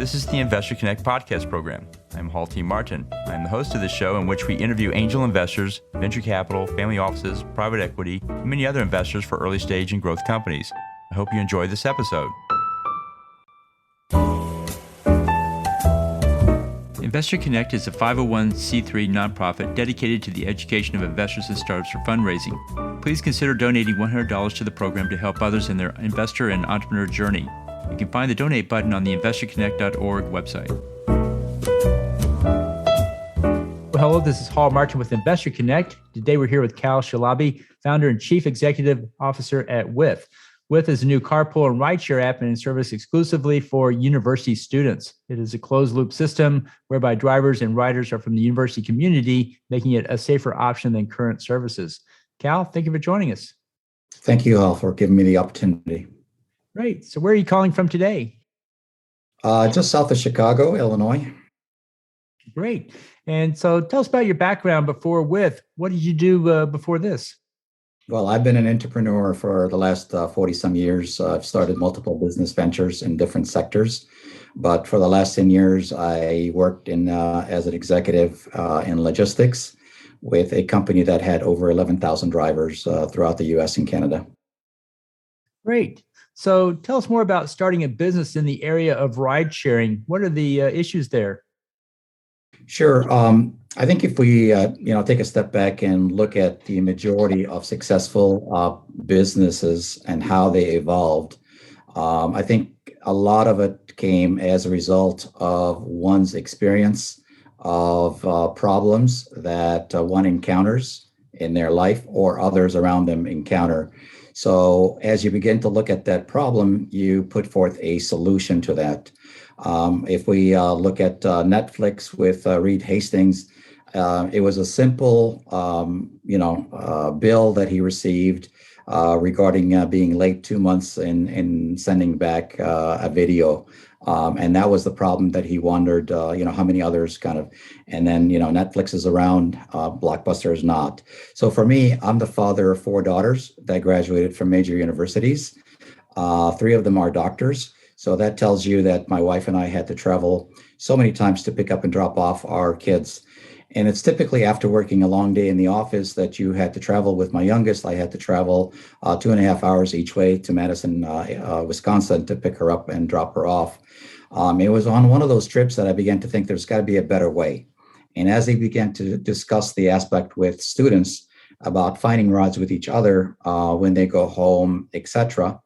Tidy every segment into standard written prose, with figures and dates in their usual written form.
This is the Investor Connect podcast program. I'm Hall T. Martin. I'm the host of the show in which we interview angel investors, venture capital, family offices, private equity, and many other investors for early stage and growth companies. I hope you enjoy this episode. Investor Connect is a 501c3 nonprofit dedicated to the education of investors and startups for fundraising. Please consider donating $100 to the program to help others in their investor and entrepreneur journey. You can find the donate button on the investorconnect.org website. Well, hello, this is Hall Martin with Investor Connect. Today we're here with Shalabi, founder and chief executive officer at Wyth. Wyth is a new carpool and rideshare app and in service exclusively for university students. It is a closed-loop system whereby drivers and riders are from the university community, making it a safer option than current services. Cal, thank you for joining us. Thank you, Hal, for giving me the opportunity. Great. So where are you calling from today? Just south of Chicago, Illinois. Great. And so tell us about your background before Wyth. What did you do before this? Well, I've been an entrepreneur for the last 40-some years. I've started multiple business ventures in different sectors. But for the last 10 years, I worked as an executive in logistics with a company that had over 11,000 drivers throughout the U.S. and Canada. Great. So tell us more about starting a business in the area of ride sharing. What are the issues there? Sure. I think if we take a step back and look at the majority of successful businesses and how they evolved, I think a lot of it came as a result of one's experience of problems that one encounters in their life or others around them encounter. So as you begin to look at that problem, you put forth a solution to that. If we look at Netflix with Reed Hastings, it was a simple, bill that he received regarding being late 2 months in sending back a video. And that was the problem that he wondered, how many others and then, Netflix is around, Blockbuster is not. So for me, I'm the father of 4 daughters that graduated from major universities. 3 of them are doctors. So that tells you that my wife and I had to travel so many times to pick up and drop off our kids. And it's typically after working a long day in the office that you had to travel. With my youngest, I had to travel 2.5 hours each way to Madison, Wisconsin to pick her up and drop her off. It was on one of those trips that I began to think there's got to be a better way. And as they began to discuss the aspect with students about finding rides with each other when they go home, etc.,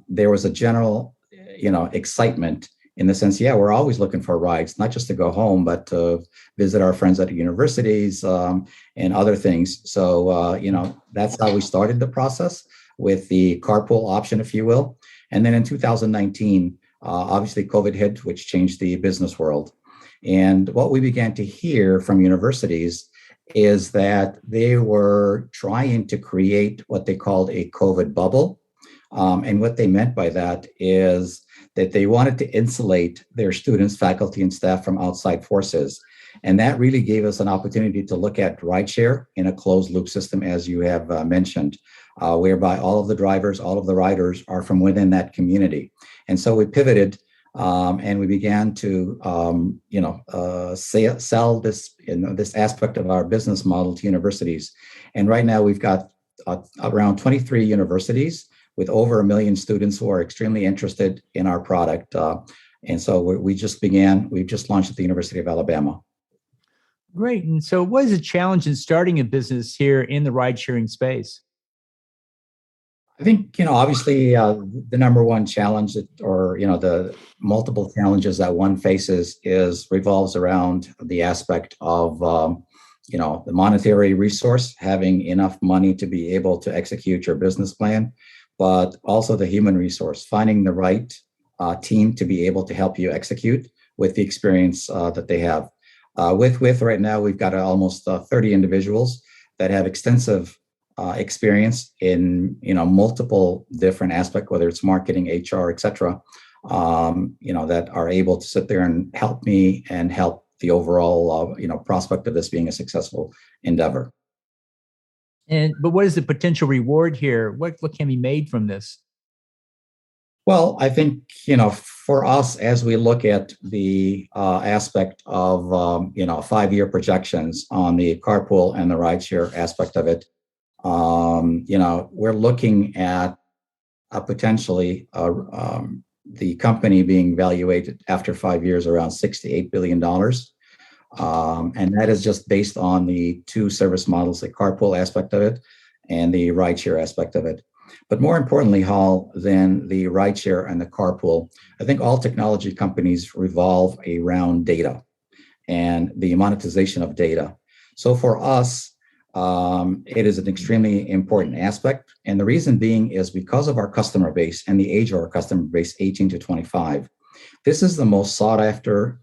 there was a general, excitement in the sense, we're always looking for rides, not just to go home, but to visit our friends at universities and other things. So, that's how we started the process with the carpool option, if you will. And then in 2019, obviously COVID hit, which changed the business world. And what we began to hear from universities is that they were trying to create what they called a COVID bubble. And what they meant by that is that they wanted to insulate their students, faculty, and staff from outside forces. And that really gave us an opportunity to look at rideshare in a closed loop system, as you have mentioned, whereby all of the drivers, all of the riders are from within that community. And so we pivoted and we began to, sell this, this aspect of our business model to universities. And right now we've got around 23 universities with over 1 million students who are extremely interested in our product. And so we've just launched at the University of Alabama. Great. And so what is the challenge in starting a business here in the ride sharing space? I think, obviously the number one challenge the multiple challenges that one faces revolves around the aspect of, the monetary resource, having enough money to be able to execute your business plan, but also the human resource, finding the right team to be able to help you execute with the experience that they have. With right now, we've got almost 30 individuals that have extensive experience in multiple different aspects, whether it's marketing, HR, etc. That are able to sit there and help me and help the overall prospect of this being a successful endeavor. But what is the potential reward here? What can be made from this? Well, I think, for us, as we look at the aspect of, 5-year projections on the carpool and the rideshare aspect of it, we're looking at potentially the company being valuated after 5 years around $68 billion. And that is just based on the two service models, the carpool aspect of it and the rideshare aspect of it. But more importantly, Hall, than the rideshare and the carpool, I think all technology companies revolve around data and the monetization of data. So for us, it is an extremely important aspect. And the reason being is because of our customer base and the age of our customer base, 18 to 25. This is the most sought after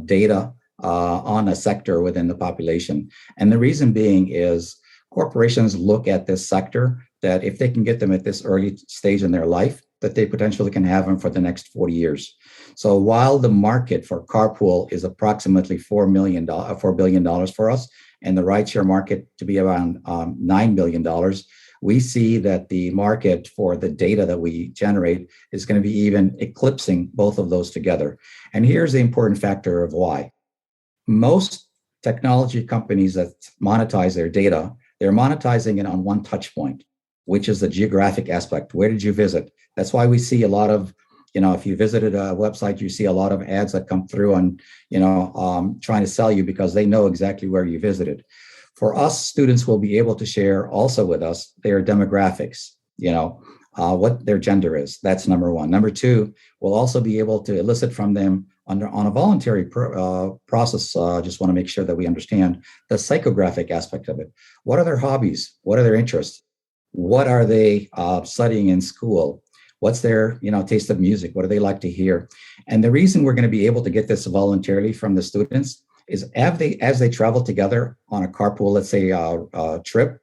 data on a sector within the population. And the reason being is corporations look at this sector that if they can get them at this early stage in their life, that they potentially can have them for the next 40 years. So while the market for carpool is approximately $4 billion for us, and the rideshare market to be around $9 billion, we see that the market for the data that we generate is going to be even eclipsing both of those together. And here's the important factor of why. Most technology companies that monetize their data, they're monetizing it on one touch point, which is the geographic aspect. Where did you visit? That's why we see a lot of, if you visited a website, you see a lot of ads that come through on, trying to sell you because they know exactly where you visited. For us, students will be able to share also with us their demographics, what their gender is. That's number one. Number two, we'll also be able to elicit from them on a voluntary process. Just want to make sure that we understand the psychographic aspect of it. What are their hobbies? What are their interests? What are they studying in school? What's their, taste of music? What do they like to hear? And the reason we're going to be able to get this voluntarily from the students is as they travel together on a carpool, let's say trip,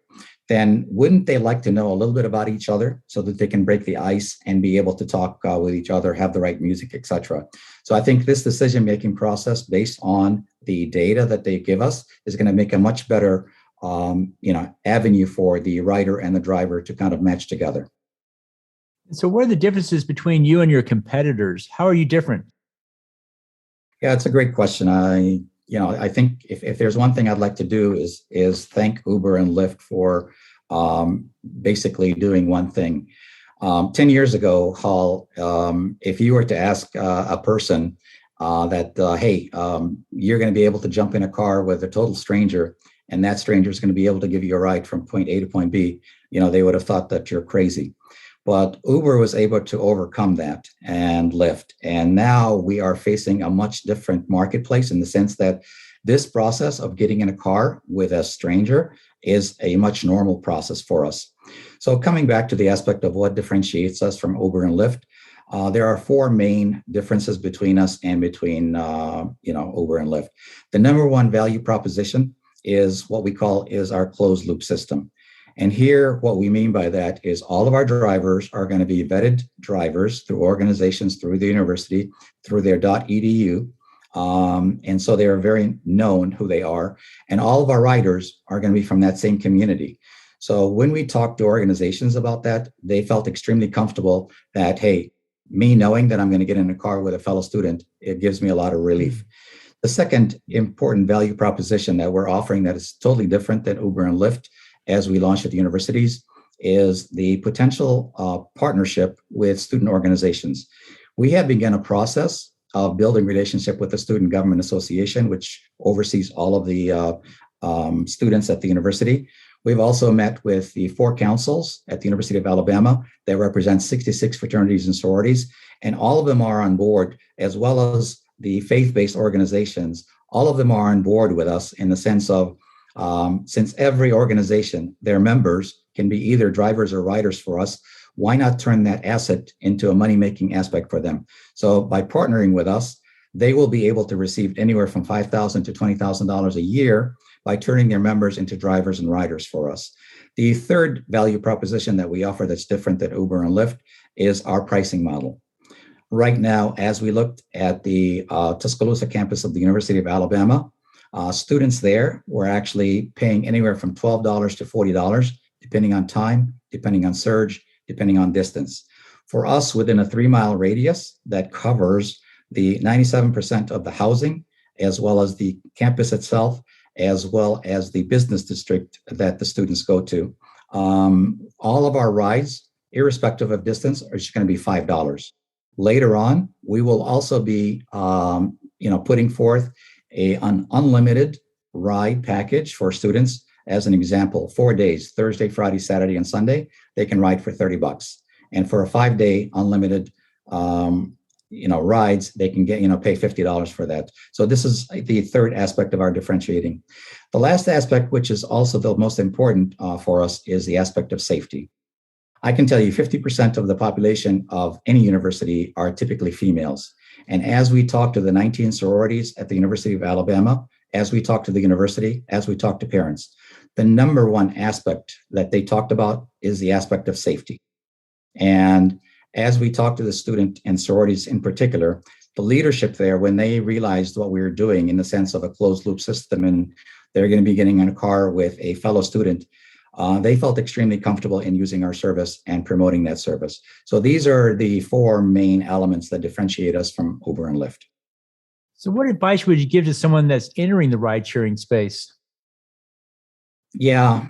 then wouldn't they like to know a little bit about each other so that they can break the ice and be able to talk with each other, have the right music, etc. So I think this decision-making process based on the data that they give us is going to make a much better, avenue for the rider and the driver to kind of match together. So what are the differences between you and your competitors? How are you different? Yeah, it's a great question. I think if there's one thing I'd like to do is thank Uber and Lyft for basically doing one thing. 10 years ago, Hall, if you were to ask a person hey, you're going to be able to jump in a car with a total stranger, and that stranger is going to be able to give you a ride from point A to point B, they would have thought that you're crazy. But Uber was able to overcome that and Lyft. And now we are facing a much different marketplace in the sense that this process of getting in a car with a stranger is a much normal process for us. So coming back to the aspect of what differentiates us from Uber and Lyft, there are four main differences between us and between Uber and Lyft. The number one value proposition is what we call is our closed loop system. And here, what we mean by that is all of our drivers are going to be vetted drivers through organizations, through the university, through their .edu. And so they are very known who they are. And all of our riders are going to be from that same community. So when we talked to organizations about that, they felt extremely comfortable that, hey, me knowing that I'm going to get in a car with a fellow student, it gives me a lot of relief. The second important value proposition that we're offering that is totally different than Uber and Lyft as we launch at the universities is the potential partnership with student organizations. We have begun a process of building relationship with the Student Government Association, which oversees all of the students at the university. We've also met with the 4 councils at the University of Alabama that represent 66 fraternities and sororities, and all of them are on board, as well as the faith-based organizations. All of them are on board with us in the sense of since every organization, their members can be either drivers or riders for us, why not turn that asset into a money-making aspect for them? So by partnering with us, they will be able to receive anywhere from $5,000 to $20,000 a year by turning their members into drivers and riders for us. The third value proposition that we offer that's different than Uber and Lyft is our pricing model. Right now, as we looked at the Tuscaloosa campus of the University of Alabama, students there were actually paying anywhere from $12 to $40, depending on time, depending on surge, depending on distance. For us, within a 3 mile radius that covers the 97% of the housing, as well as the campus itself, as well as the business district that the students go to. All of our rides, irrespective of distance, are just going to be $5. Later on, we will also be, putting forth an unlimited ride package for students. As an example, 4 days, Thursday, Friday, Saturday, and Sunday, they can ride for $30. And for a 5-day unlimited, rides, they can pay $50 for that. So this is the third aspect of our differentiating. The last aspect, which is also the most important for us, is the aspect of safety. I can tell you 50% of the population of any university are typically females. And as we talk to the 19 sororities at the University of Alabama, as we talk to the university, as we talk to parents, the number one aspect that they talked about is the aspect of safety. And as we talk to the student and sororities in particular, the leadership there, when they realized what we were doing in the sense of a closed loop system, and they're going to be getting in a car with a fellow student, they felt extremely comfortable in using our service and promoting that service. So these are the four main elements that differentiate us from Uber and Lyft. So what advice would you give to someone that's entering the ride sharing space? Yeah,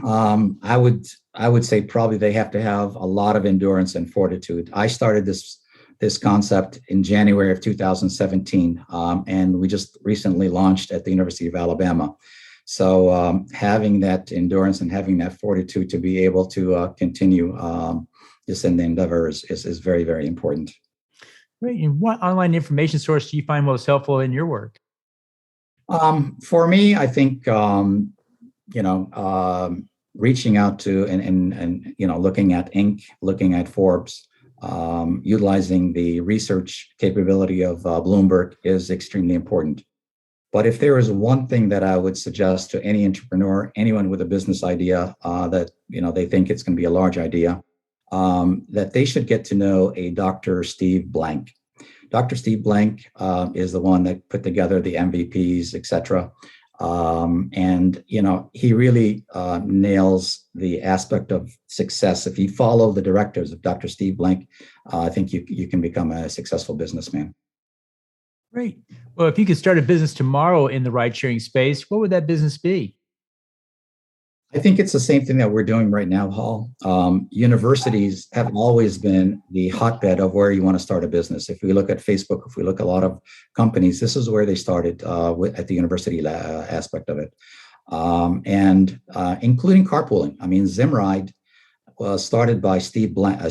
I would say probably they have to have a lot of endurance and fortitude. I started this concept in January of 2017, and we just recently launched at the University of Alabama. So having that endurance and having that fortitude to be able to continue this in the endeavor is very, very important. Great. And what online information source do you find most helpful in your work? For me, I think reaching out to and looking at Inc., looking at Forbes, utilizing the research capability of Bloomberg is extremely important. But if there is one thing that I would suggest to any entrepreneur, anyone with a business idea that they think it's going to be a large idea, that they should get to know a Dr. Steve Blank. Dr. Steve Blank is the one that put together the MVPs, et cetera. And he really nails the aspect of success. If you follow the directives of Dr. Steve Blank, I think you can become a successful businessman. Great. Well, if you could start a business tomorrow in the ride sharing space, what would that business be? I think it's the same thing that we're doing right now, Hall. Universities have always been the hotbed of where you want to start a business. If we look at Facebook, if we look at a lot of companies, this is where they started at the university aspect of it. And including carpooling. I mean, Zimride was started by Steve Logan.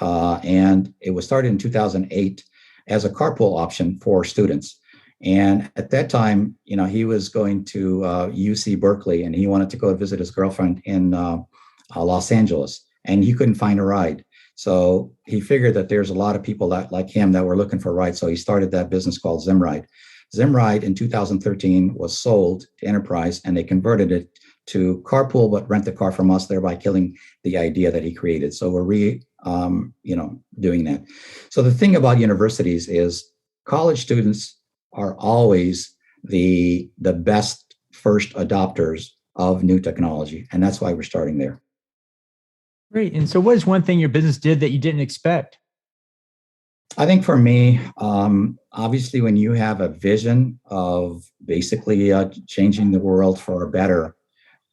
And it was started in 2008 as a carpool option for students. And at that time, he was going to UC Berkeley, and he wanted to go visit his girlfriend in Los Angeles, and he couldn't find a ride. So he figured that there's a lot of people that like him that were looking for rides. So he started that business called Zimride. Zimride in 2013 was sold to Enterprise, and they converted it to carpool, but rent the car from us, thereby killing the idea that he created. So we're doing that. So the thing about universities is college students are always the best first adopters of new technology. And that's why we're starting there. Great. And so what is one thing your business did that you didn't expect? I think for me, obviously, when you have a vision of basically changing the world for a better,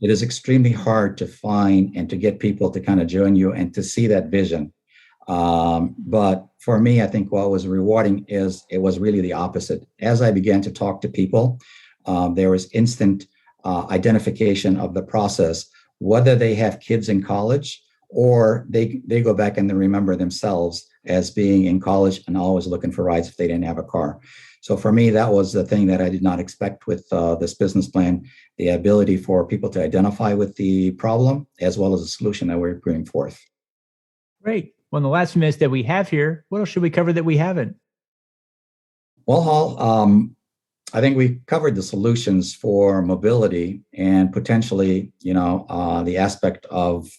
it is extremely hard to find and to get people to kind of join you and to see that vision. But for me, I think what was rewarding is it was really the opposite. As I began to talk to people, there was instant identification of the process, whether they have kids in college or they go back and they remember themselves as being in college and always looking for rides if they didn't have a car. So for me, that was the thing that I did not expect with this business plan, the ability for people to identify with the problem as well as the solution that we're bringing forth. Great. Well, in the last few minutes that we have here, what else should we cover that we haven't? Well, Hall, I think we covered the solutions for mobility and potentially, the aspect of,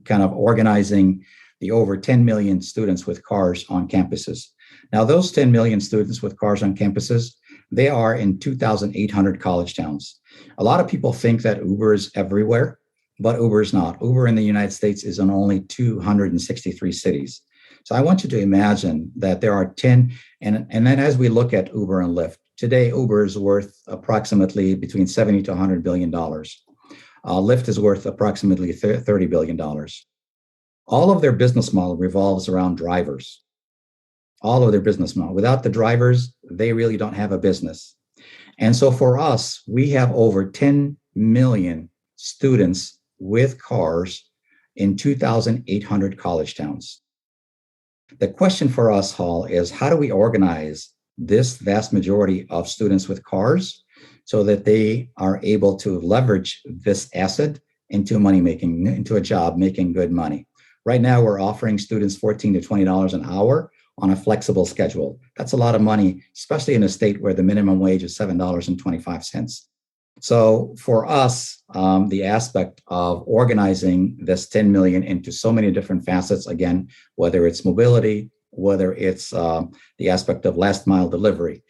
kind of organizing the over 10 million students with cars on campuses. Now, those 10 million students with cars on campuses, they are in 2,800 college towns. A lot of people think that Uber is everywhere. but Uber is not. Uber in the United States is in only 263 cities. So I want you to imagine that there are 10, and then as we look at Uber and Lyft, today Uber is worth approximately between 70 to $100 billion. Lyft is worth approximately $30 billion. All of their business model revolves around drivers. All of their business model. Without the drivers, they really don't have a business. And so for us, we have over 10 million students with cars in 2,800 college towns. The question for us, Hall, is how do we organize this vast majority of students with cars so that they are able to leverage this asset into money making, into a job making good money? Right now, we're offering students $14 to $20 an hour on a flexible schedule. That's a lot of money, especially in a state where the minimum wage is $7.25. So for us, the aspect of organizing this 10 million into so many different facets, again, whether it's mobility, whether it's the aspect of last mile delivery.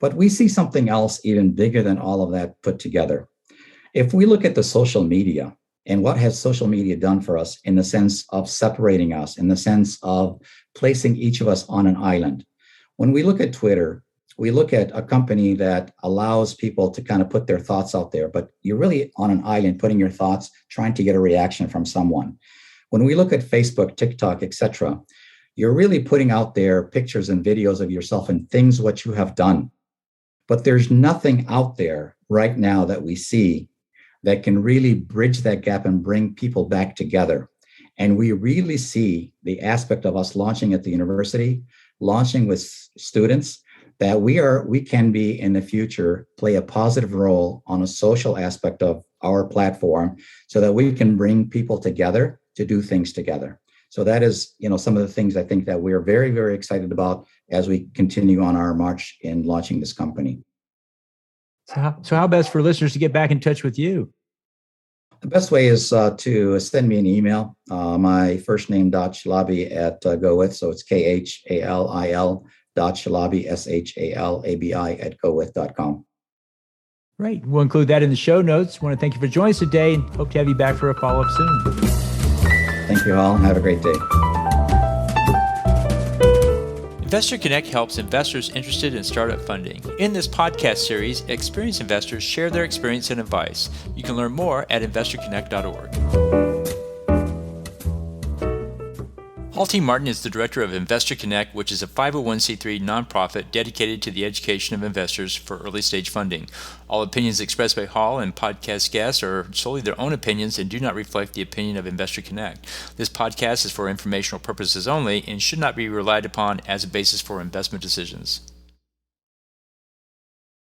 But we see something else even bigger than all of that put together. If we look at the social media and what has social media done for us in the sense of separating us, in the sense of placing each of us on an island. When we look at Twitter, we look at a company that allows people to kind of put their thoughts out there, but you're really on an island putting your thoughts, trying to get a reaction from someone. When we look at Facebook, TikTok, etc., you're really putting out there pictures and videos of yourself and things what you have done. But there's nothing out there right now that we see that can really bridge that gap and bring people back together. And we really see the aspect of us launching at the university, launching with students, that we can be in the future, play a positive role on a social aspect of our platform so that we can bring people together to do things together. So that is, some of the things I think that we're very, very excited about as we continue on our march in launching this company. So how best for listeners to get back in touch with you? The best way is to send me an email. My first name .shalabi at GoWyth, so it's KHALIL .shalabi SHALABI at GoWyth.com. Great. We'll include that in the show notes. I want to thank you for joining us today and hope to have you back for a follow-up soon. Thank you all. Have a great day. Investor Connect helps investors interested in startup funding. In this podcast series, experienced investors share their experience and advice. You can learn more at investorconnect.org. Hall T. Martin is the director of Investor Connect, which is a 501c3 nonprofit dedicated to the education of investors for early stage funding. All opinions expressed by Hall and podcast guests are solely their own opinions and do not reflect the opinion of Investor Connect. This podcast is for informational purposes only and should not be relied upon as a basis for investment decisions.